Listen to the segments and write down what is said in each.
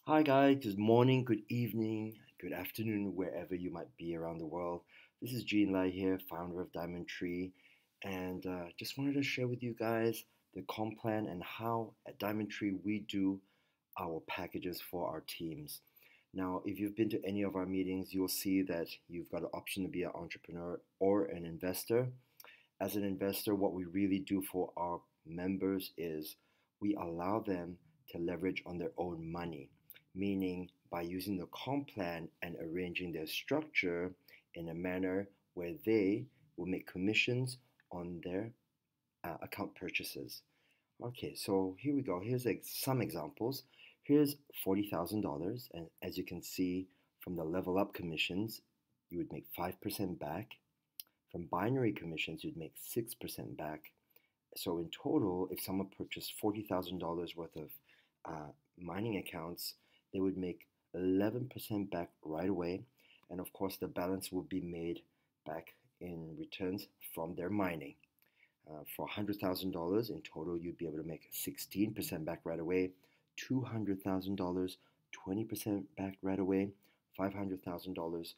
Hi, guys. Good morning, good evening, good afternoon, wherever you might be around the world. This is Genn here, founder of Diamond Tree, and just wanted to share with you guys the comp plan and how at Diamond Tree we do our packages for our teams. Now, if you've been to any of our meetings, you'll see that you've got an option to be an entrepreneur or an investor. As an investor, what we really do for our members is we allow them to leverage on their own money, meaning by using the comp plan and arranging their structure in a manner where they will make commissions on their account purchases. Okay, so here we go. Here's some examples. Here's $40,000, and as you can see from the level up commissions, you would make 5% back. From binary commissions, you'd make 6% back. So in total, if someone purchased $40,000 worth of mining accounts, they would make 11% back right away. And of course, the balance will be made back in returns from their mining. For $100,000 in total, you'd be able to make 16% back right away. $200,000, 20% back right away. $500,000,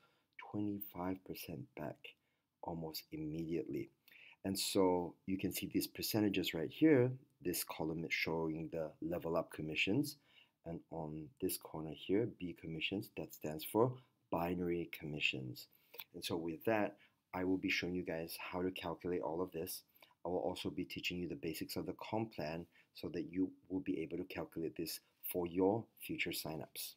25% back almost immediately. And so you can see these percentages right here. This column is showing the level up commissions. And on this corner here, B commissions, that stands for binary commissions. And so with that, I will be showing you guys how to calculate all of this. I will also be teaching you the basics of the comp plan so that you will be able to calculate this for your future signups.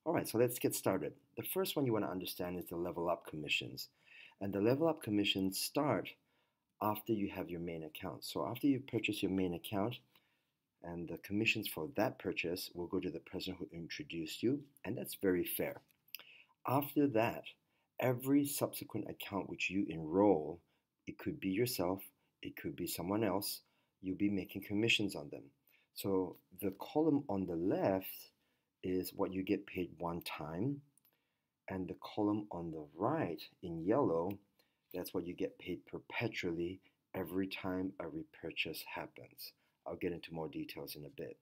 All right, so let's get started. The first one you want to understand is the level up commissions. And the level up commissions start after you have your main account. So after you purchase your main account, and the commissions for that purchase will go to the person who introduced you, and that's very fair. After that, every subsequent account which you enroll, it could be yourself, it could be someone else, you'll be making commissions on them. So the column on the left is what you get paid one time, and the column on the right in yellow, that's what you get paid perpetually every time a repurchase happens. I'll get into more details in a bit.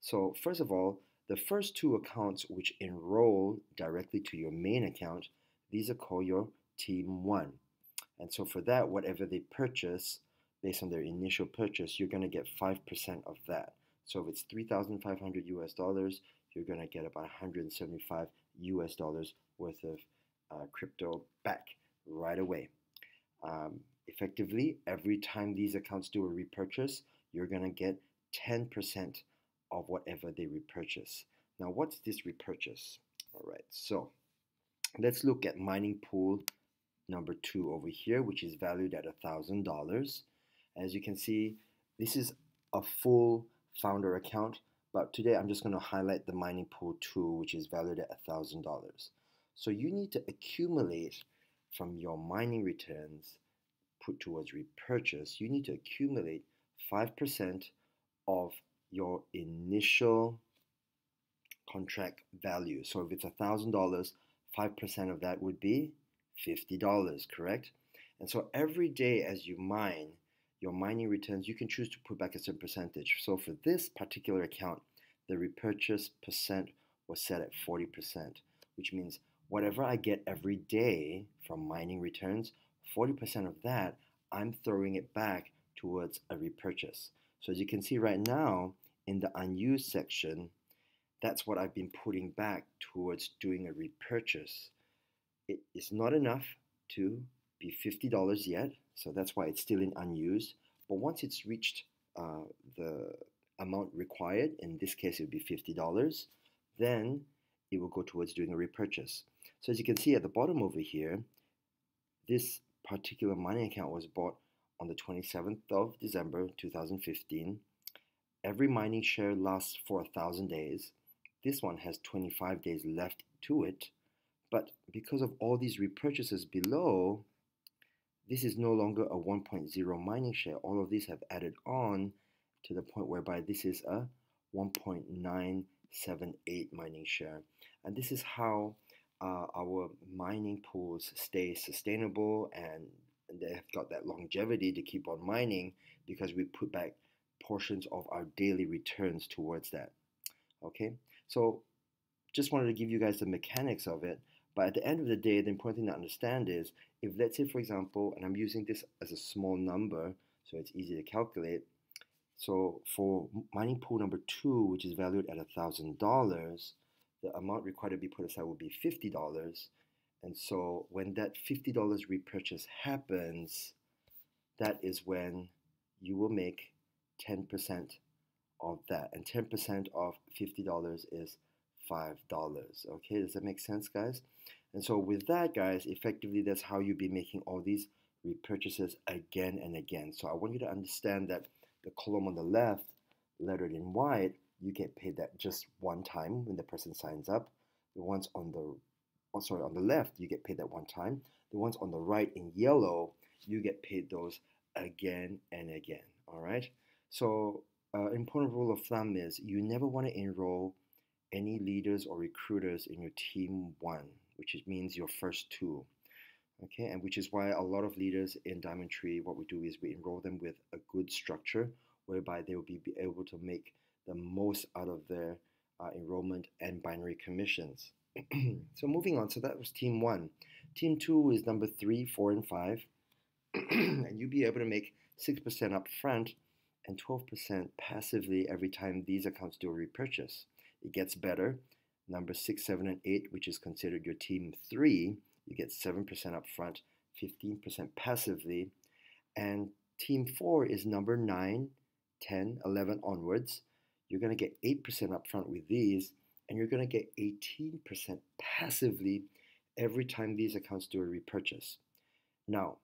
So first of all, the first two accounts which enroll directly to your main account, these are called your Team 1. And so for that, whatever they purchase, based on their initial purchase, you're going to get 5% of that. So if it's 3,500 US dollars, you're going to get about 175 US dollars worth of crypto back right away. Effectively, every time these accounts do a repurchase, you're going to get 10% of whatever they repurchase. Now, what's this repurchase? All right, so let's look at mining pool number 2 over here, which is valued at $1,000. As you can see, this is a full founder account, but today I'm just going to highlight the mining pool 2, which is valued at $1,000. So you need to accumulate from your mining returns put towards repurchase, you need to accumulate 5% of your initial contract value. So if it's $1,000, 5% of that would be $50, correct? And so every day as you mine, your mining returns, you can choose to put back a certain percentage. So for this particular account, the repurchase percent was set at 40%, which means whatever I get every day from mining returns, 40% of that, I'm throwing it back towards a repurchase. So as you can see right now, in the unused section, that's what I've been putting back towards doing a repurchase. It is not enough to be $50 yet, so that's why it's still in unused. But once it's reached the amount required, in this case it would be $50, then it will go towards doing a repurchase. So as you can see at the bottom over here, this particular mining account was bought on the 27th of December 2015. Every mining share lasts for 1,000 days. This one has 25 days left to it, but because of all these repurchases below, this is no longer a 1.0 mining share. All of these have added on to the point whereby this is a 1.978 mining share. And this is how our mining pools stay sustainable and they have got that longevity to keep on mining because we put back portions of our daily returns towards that. Okay, so just wanted to give you guys the mechanics of it. But at the end of the day, the important thing to understand is if, let's say, for example, and I'm using this as a small number, so it's easy to calculate. So for mining pool number 2, which is valued at $1,000, the amount required to be put aside will be $50. And so when that $50 repurchase happens, that is when you will make 10% of that. And 10% of $50 is $5. Okay, does that make sense, guys? And so with that, guys, effectively that's how you'll be making all these repurchases again and again. So I want you to understand that the column on the left, lettered in white, you get paid that just one time when the person signs up. The ones on the on the left, you get paid that one time. The ones on the right in yellow, you get paid those again and again. All right. So important rule of thumb is you never want to enroll any leaders or recruiters in your team 1, which means your first 2. Okay, and which is why a lot of leaders in Diamond Tree, what we do is we enroll them with a good structure whereby they will be able to make the most out of their enrollment and binary commissions. So moving on, so that was team 1. Team 2 is number 3, 4, and 5. And you'll be able to make 6% up front and 12% passively every time these accounts do a repurchase. It gets better. Number 6, 7, and 8, which is considered your team 3, you get 7% up front, 15% passively. And team 4 is number 9, 10, 11 onwards. You're going to get 8% up front with these, and you're going to get 18% passively every time these accounts do a repurchase. Now,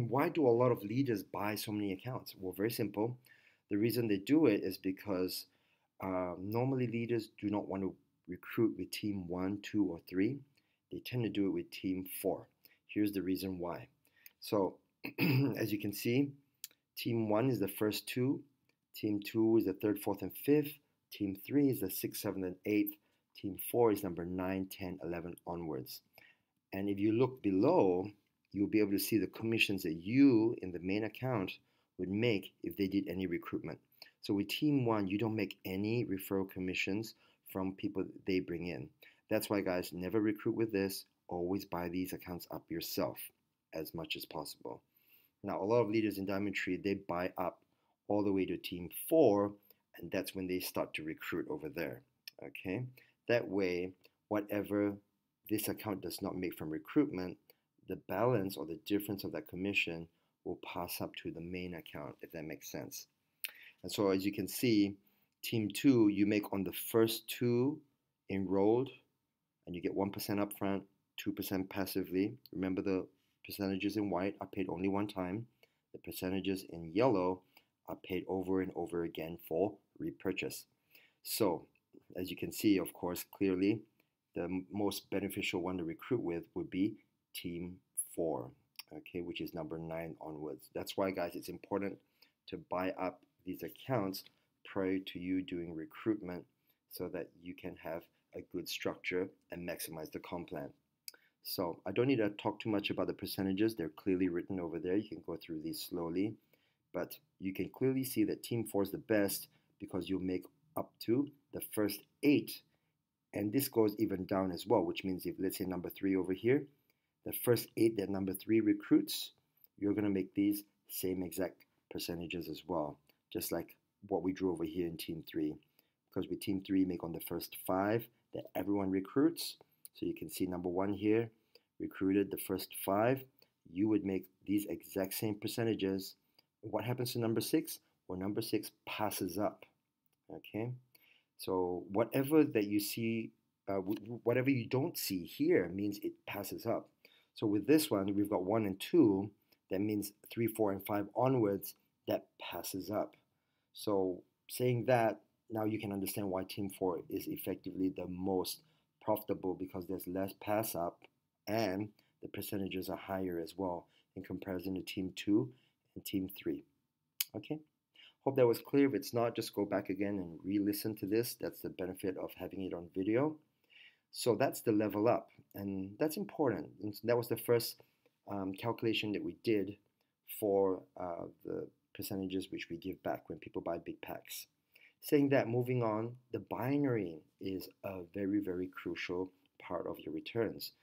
why do a lot of leaders buy so many accounts? Well, very simple. The reason they do it is because normally leaders do not want to recruit with team 1, 2, or 3. They tend to do it with team 4. Here's the reason why. So, as you can see, team 1 is the first 2. Team 2 is the 3rd, 4th, and 5th. Team 3 is the 6th, 7th, and 8th. Team 4 is number 9, 10, 11 onwards. And if you look below, you'll be able to see the commissions that you in the main account would make if they did any recruitment. So with team 1, you don't make any referral commissions from people that they bring in. That's why, guys, never recruit with this. Always buy these accounts up yourself as much as possible. Now, a lot of leaders in Diamond Tree, they buy up all the way to team 4, and that's when they start to recruit over there. Okay, that way, whatever this account does not make from recruitment, the balance or the difference of that commission will pass up to the main account, if that makes sense. And so as you can see, team 2, you make on the first 2 enrolled, and you get 1% upfront, 2% passively. Remember, the percentages in white are paid only one time. The percentages in yellow are paid over and over again for repurchase. So as you can see, of course, clearly the most beneficial one to recruit with would be team 4, okay, which is number 9 onwards. That's why, guys, it's important to buy up these accounts prior to you doing recruitment so that you can have a good structure and maximize the comp plan. So I don't need to talk too much about the percentages. They're clearly written over there. You can go through these slowly, but you can clearly see that team 4 is the best because you'll make up to the first 8, and this goes even down as well, which means if, let's say, number 3 over here, the first 8 that number 3 recruits, you're going to make these same exact percentages as well, just like what we drew over here in team 3. Because with team 3, make on the first 5 that everyone recruits. So you can see number 1 here recruited the first 5. You would make these exact same percentages. What happens to number 6? Well, number 6 passes up. Okay, so whatever that you see, whatever you don't see here means it passes up. So with this one, we've got 1 and 2. That means 3, 4, and 5 onwards, that passes up. So saying that, now you can understand why team 4 is effectively the most profitable, because there's less pass up and the percentages are higher as well in comparison to team 2 and team 3. Okay, hope that was clear. If it's not, just go back again and re-listen to this. That's the benefit of having it on video. So that's the level up, and that's important. And that was the first calculation that we did for the percentages which we give back when people buy big packs. Saying that, moving on, the binary is a very, very crucial part of your returns.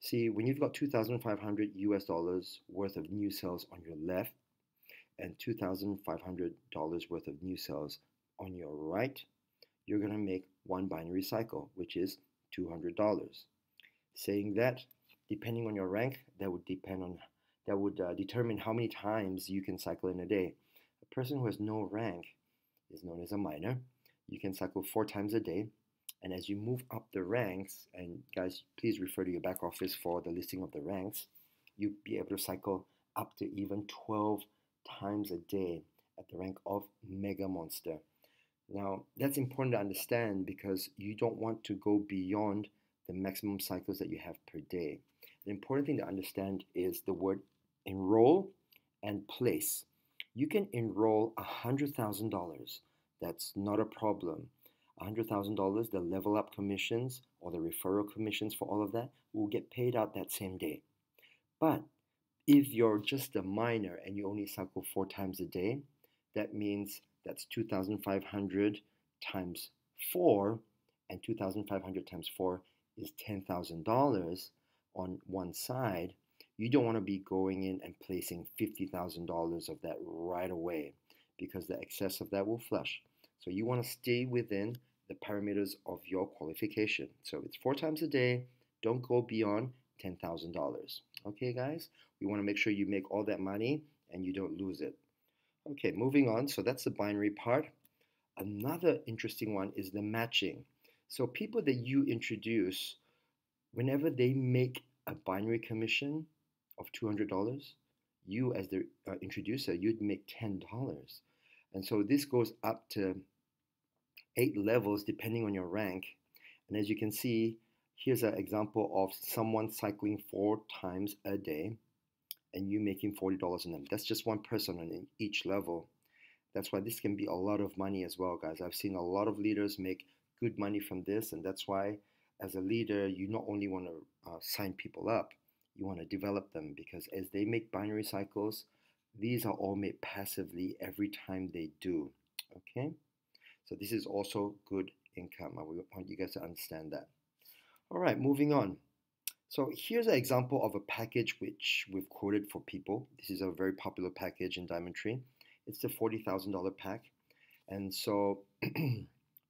See, when you've got 2,500 US dollars worth of new sales on your left and $2,500 worth of new sales on your right, you're going to make one binary cycle, which is $200. Saying that, depending on your rank, that would determine how many times you can cycle in a day. A person who has no rank is known as a miner. You can cycle 4 times a day, and as you move up the ranks, and guys, please refer to your back office for the listing of the ranks, you'll be able to cycle up to even 12 times a day at the rank of Mega Monster. Now, that's important to understand because you don't want to go beyond the maximum cycles that you have per day. The important thing to understand is the word enroll and place. You can enroll $100,000. That's not a problem. $100,000, the level up commissions or the referral commissions for all of that will get paid out that same day. But if you're just a miner and you only cycle 4 times a day, that means that's 2,500 times 4, and 2,500 times 4 is $10,000 on one side. You don't want to be going in and placing $50,000 of that right away because the excess of that will flush. So you want to stay within the parameters of your qualification. So it's 4 times a day. Don't go beyond $10,000. Okay, guys? We want to make sure you make all that money and you don't lose it. Okay, moving on. So that's the binary part. Another interesting one is the matching. So people that you introduce, whenever they make a binary commission of $200, you as the introducer, you'd make $10. And so this goes up to 8 levels depending on your rank. And as you can see, here's an example of someone cycling 4 times a day and you making $40 on them. That's just one person on each level. That's why this can be a lot of money as well, guys. I've seen a lot of leaders make good money from this, and that's why as a leader, you not only want to sign people up, you want to develop them, because as they make binary cycles, these are all made passively every time they do. Okay? So this is also good income. I want you guys to understand that. All right, moving on. So here's an example of a package which we've quoted for people. This is a very popular package in Diamond Tree. It's the $40,000 pack. And so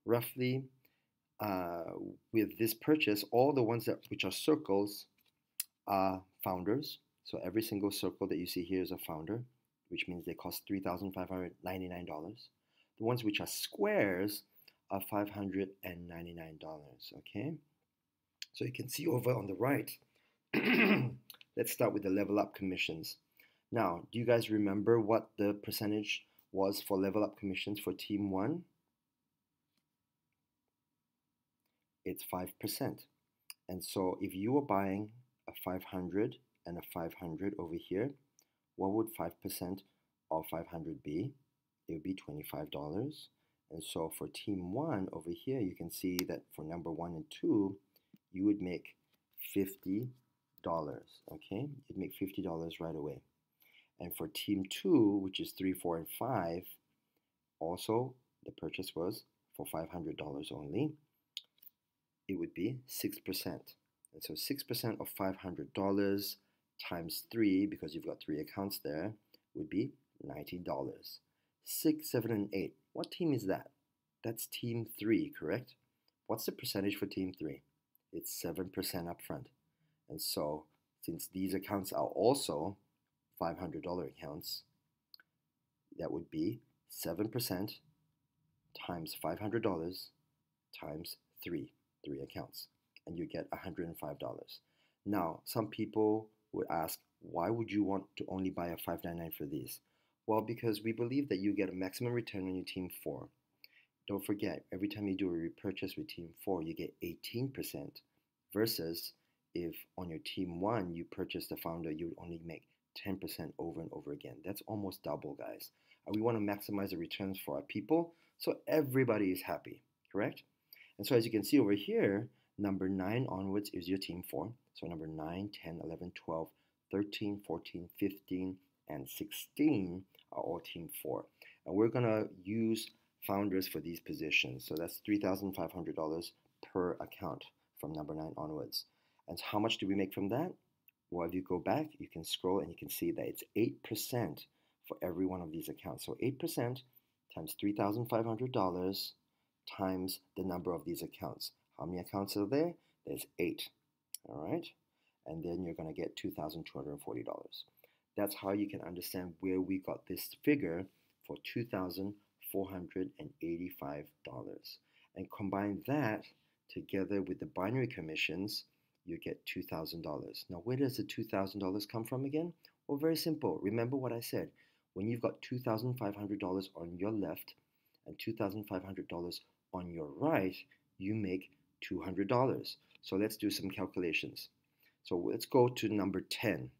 roughly with this purchase, all the ones which are circles are founders. So every single circle that you see here is a founder, which means they cost $3,599. The ones which are squares are $599, okay? So you can see over on the right, let's start with the level up commissions. Now, do you guys remember what the percentage was for level up commissions for Team 1? It's 5%. And so if you were buying a 500 and a 500 over here, what would 5% of 500 be? It would be $25. And so for Team 1 over here, you can see that for number 1 and 2, you would make $50, okay? You'd make $50 right away. And for Team 2, which is 3, 4, and 5, also the purchase was for $500 only. It would be 6%. And so 6% of $500 times 3, because you've got 3 accounts there, would be $90. 6, 7, and 8. What team is that? That's Team 3, correct? What's the percentage for Team 3? It's 7% upfront. And so since these accounts are also $500 accounts, that would be 7% times $500 times 3 accounts, and you get $105. Now, some people would ask, why would you want to only buy a $599 for these? Well, because we believe that you get a maximum return on your Team 4. Don't forget, every time you do a repurchase with Team 4, you get 18%, versus if on your Team 1 you purchase the founder, you would only make 10% over and over again. That's almost double, guys. And we want to maximize the returns for our people so everybody is happy, correct? And so as you can see over here, number 9 onwards is your Team 4. So number 9, 10, 11, 12, 13, 14, 15, and 16 are all Team 4. And we're going to use founders for these positions. So that's $3,500 per account from number 9 onwards. And how much do we make from that? Well, if you go back, you can scroll and you can see that it's 8% for every one of these accounts. So 8% times $3,500 times the number of these accounts. How many accounts are there? There's 8. All right. And then you're going to get $2,240. That's how you can understand where we got this figure for $2,485. And combine that together with the binary commissions, you get $2,000. Now, where does the $2,000 come from again? Well, very simple. Remember what I said. When you've got $2,500 on your left and $2,500 on your right, you make $200. So let's do some calculations. So let's go to number 10.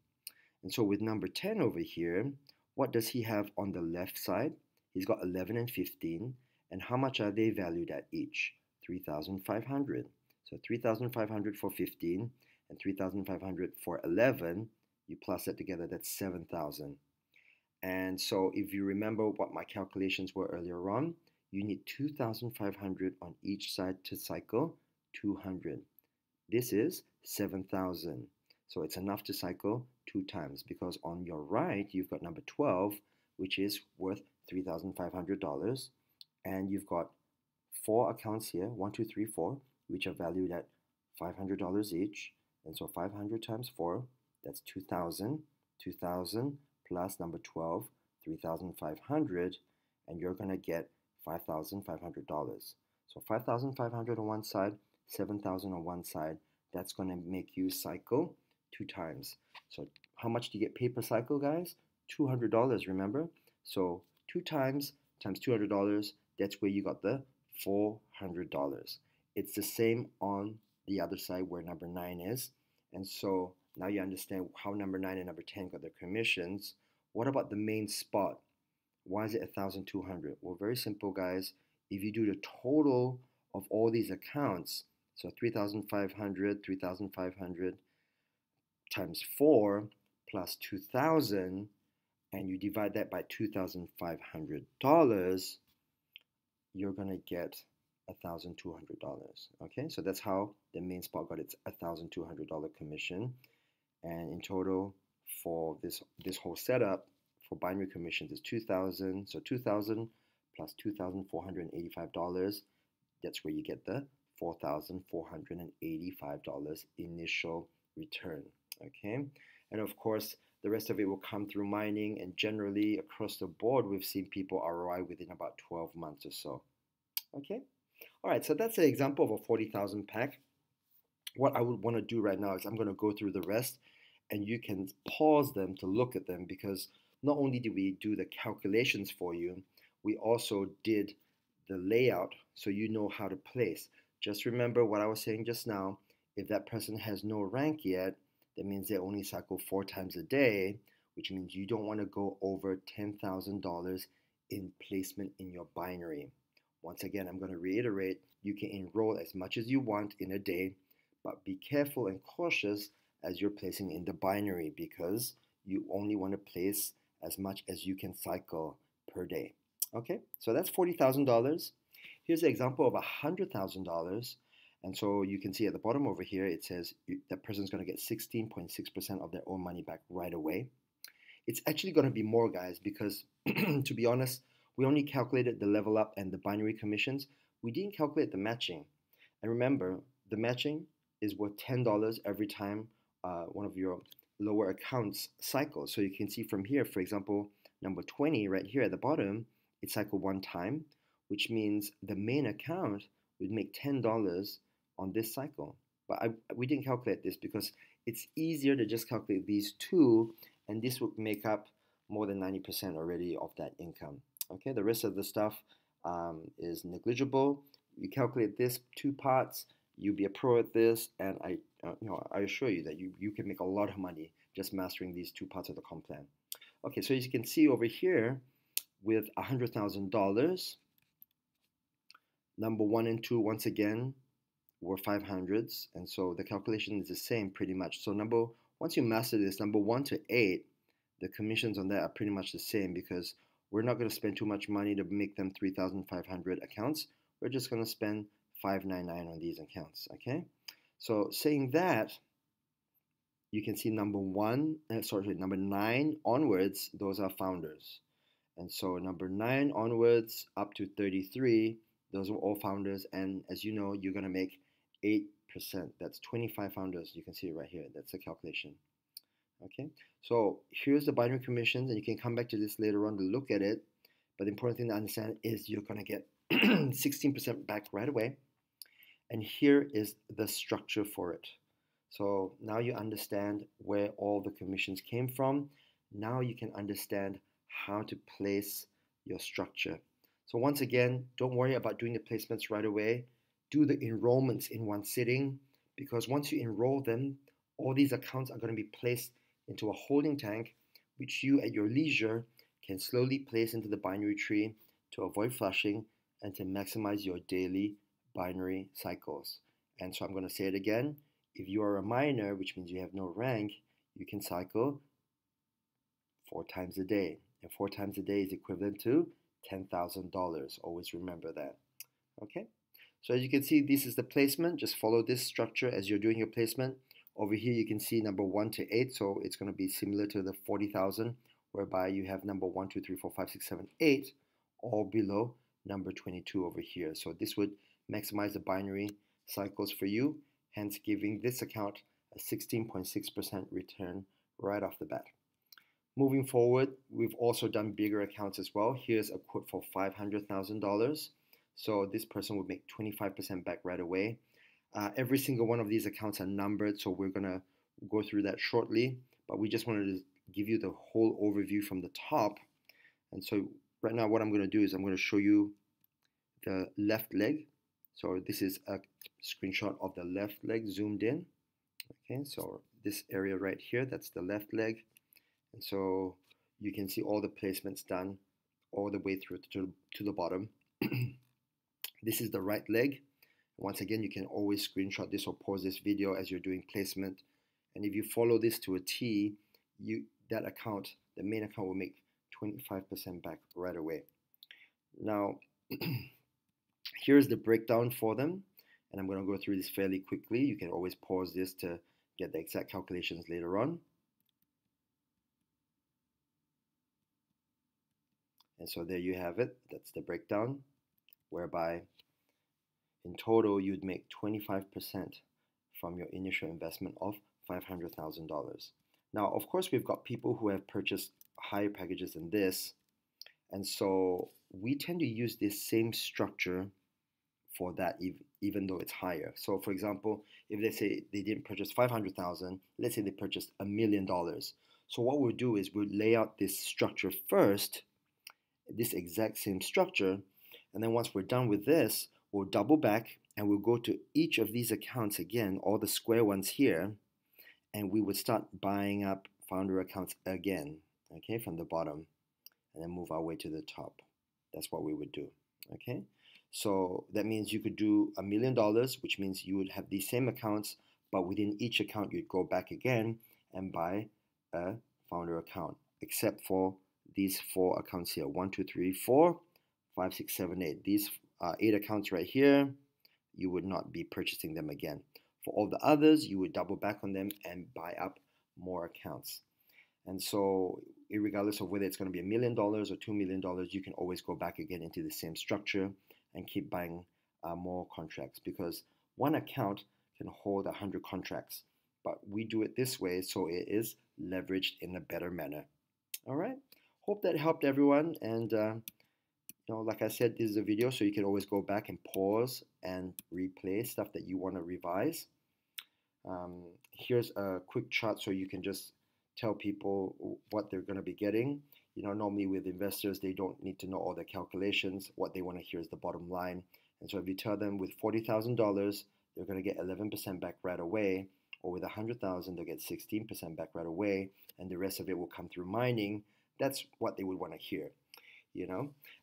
And so with number 10 over here, what does he have on the left side? He's got 11 and 15. And how much are they valued at each? 3,500. So 3,500 for 15 and 3,500 for 11. You plus that together, that's 7,000. And so if you remember what my calculations were earlier on, you need 2,500 on each side to cycle 200. This is 7,000. So it's enough to cycle 2 times because on your right, you've got number 12, which is worth $3,500. And you've got 4 accounts here, 1, 2, 3, 4, which are valued at $500 each. And so 500 times 4, that's 2,000. 2,000 plus number 12, 3,500, and you're going to get $5,500. So 5,500 on one side, 7,000 on one side. That's going to make you cycle 2 times. So how much do you get paid per cycle, guys? $200, remember? So 2 times $200, that's where you got the $400. It's the same on the other side where number 9 is. And so now you understand how number 9 and number 10 got their commissions. What about the main spot? Why is it 1,200? Well, very simple, guys. If you do the total of all these accounts, so 3,500, 3,500 times 4 plus 2,000, and you divide that by $2,500, you're going to get $1,200. Okay, so that's how the main spot got its $1,200 commission. And in total, for this whole setup, for binary commissions is 2,000. So 2,000 plus $2,485. That's where you get the $4,485 initial return. Okay, and of course, the rest of it will come through mining. And generally, across the board, we've seen people ROI within about 12 months or so. Okay, all right. So that's an example of a 40,000 pack. What I would want to do right now is I'm going to go through the rest, and you can pause them to look at them, because not only did we do the calculations for you, we also did the layout so you know how to place. Just remember what I was saying just now. If that person has no rank yet, that means they only cycle 4 times a day, which means you don't want to go over $10,000 in placement in your binary. Once again, I'm going to reiterate, you can enroll as much as you want in a day, but be careful and cautious as you're placing in the binary, because you only want to place as much as you can cycle per day. Okay, so that's $40,000. Here's an example of $100,000. And so you can see at the bottom over here, it says that person's going to get 16.6% of their own money back right away. It's actually going to be more, guys, because to be honest, we only calculated the level up and the binary commissions. We didn't calculate the matching. And remember, the matching is worth $10 every time one of your lower accounts cycles. So you can see from here, for example, number 20 right here at the bottom, it cycled 1 time, which means the main account would make $10 on this cycle. But we didn't calculate this because it's easier to just calculate these two, and this would make up more than 90% already of that income. Okay, the rest of the stuff is negligible. You calculate this 2 parts, you'll be a pro at this, and I assure you that you can make a lot of money just mastering these 2 parts of the comp plan. Okay, so as you can see over here, with $100,000, number 1 and 2 once again were 500s, and so the calculation is the same pretty much. So once you master this, number 1 to 8, the commissions on that are pretty much the same, because we're not going to spend too much money to make them 3,500 accounts. We're just going to spend 599 on these accounts, okay? So saying that, you can see number 9 onwards, those are founders. And so number 9 onwards up to 33, those are all founders. And as you know, you're going to make 8%. That's 25 founders. You can see it right here. That's the calculation. Okay, so here's the binary commissions, and you can come back to this later on to look at it. But the important thing to understand is you're going to get 16% back right away. And here is the structure for it. So now you understand where all the commissions came from. Now you can understand how to place your structure. So once again, don't worry about doing the placements right away. Do the enrollments in one sitting, because once you enroll them, all these accounts are going to be placed into a holding tank, which you at your leisure can slowly place into the binary tree to avoid flushing and to maximize your daily binary cycles. And so I'm going to say it again. If you are a minor, which means you have no rank, you can cycle 4 times a day. And 4 times a day is equivalent to $10,000. Always remember that. Okay? So as you can see, this is the placement. Just follow this structure as you're doing your placement. Over here, you can see number 1 to 8. So it's going to be similar to the 40,000, whereby you have number 1, 2, 3, 4, 5, 6, 7, 8, all below number 22 over here. So this would maximize the binary cycles for you, hence giving this account a 16.6% return right off the bat. Moving forward, we've also done bigger accounts as well. Here's a quote for $500,000. So this person would make 25% back right away. Every single one of these accounts are numbered, so we're going to go through that shortly. But we just wanted to give you the whole overview from the top. And so right now what I'm going to do is I'm going to show you the left leg. So this is a screenshot of the left leg zoomed in. Okay, so this area right here, that's the left leg. And so you can see all the placements done all the way through to the bottom. This is the right leg. Once again, you can always screenshot this or pause this video as you're doing placement. And if you follow this to a T, that account, the main account, will make 25% back right away. Now, here's the breakdown for them. And I'm going to go through this fairly quickly. You can always pause this to get the exact calculations later on. And so there you have it. That's the breakdown, whereby in total you'd make 25% from your initial investment of $500,000. Now, of course, we've got people who have purchased higher packages than this. And so we tend to use this same structure for that, even though it's higher. So for example, if they say they didn't purchase 500,000, let's say they purchased $1 million. So what we'll do is we'll lay out this structure first, this exact same structure, and then once we're done with this, we'll double back and we'll go to each of these accounts again, all the square ones here, and we would start buying up founder accounts again, okay, from the bottom, and then move our way to the top. That's what we would do, okay? So that means you could do $1 million, which means you would have these same accounts, but within each account you'd go back again and buy a founder account, except for these 4 accounts here, 1, 2, 3, 4, 5, 6, 7, 8. These 8 accounts right here, you would not be purchasing them again. For all the others, you would double back on them and buy up more accounts. And so regardless of whether it's going to be $1 million or $2 million, you can always go back again into the same structure and keep buying more contracts, because one account can hold 100 contracts. But we do it this way so it is leveraged in a better manner. All right. Hope that helped everyone. And like I said, this is a video, so you can always go back and pause and replay stuff that you want to revise. Here's a quick chart so you can just tell people what they're going to be getting. Normally with investors, they don't need to know all the calculations. What they want to hear is the bottom line. And so if you tell them with $40,000, they're going to get 11% back right away, or with $100,000, they'll get 16% back right away, and the rest of it will come through mining. That's what they would want to hear,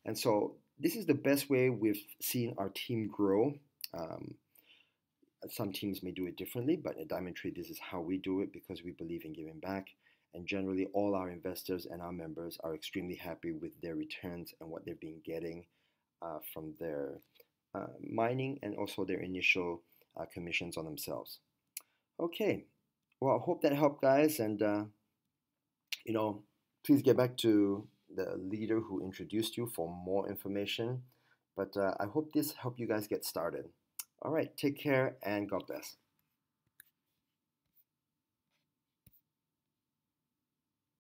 And so this is the best way we've seen our team grow. Some teams may do it differently, but at Diamond Tree, this is how we do it because we believe in giving back. And generally, all our investors and our members are extremely happy with their returns and what they've been getting from their mining and also their initial commissions on themselves. Okay, well, I hope that helped, guys, and you know, please get back to the leader who introduced you for more information. But I hope this helped you guys get started. All right, take care and God bless.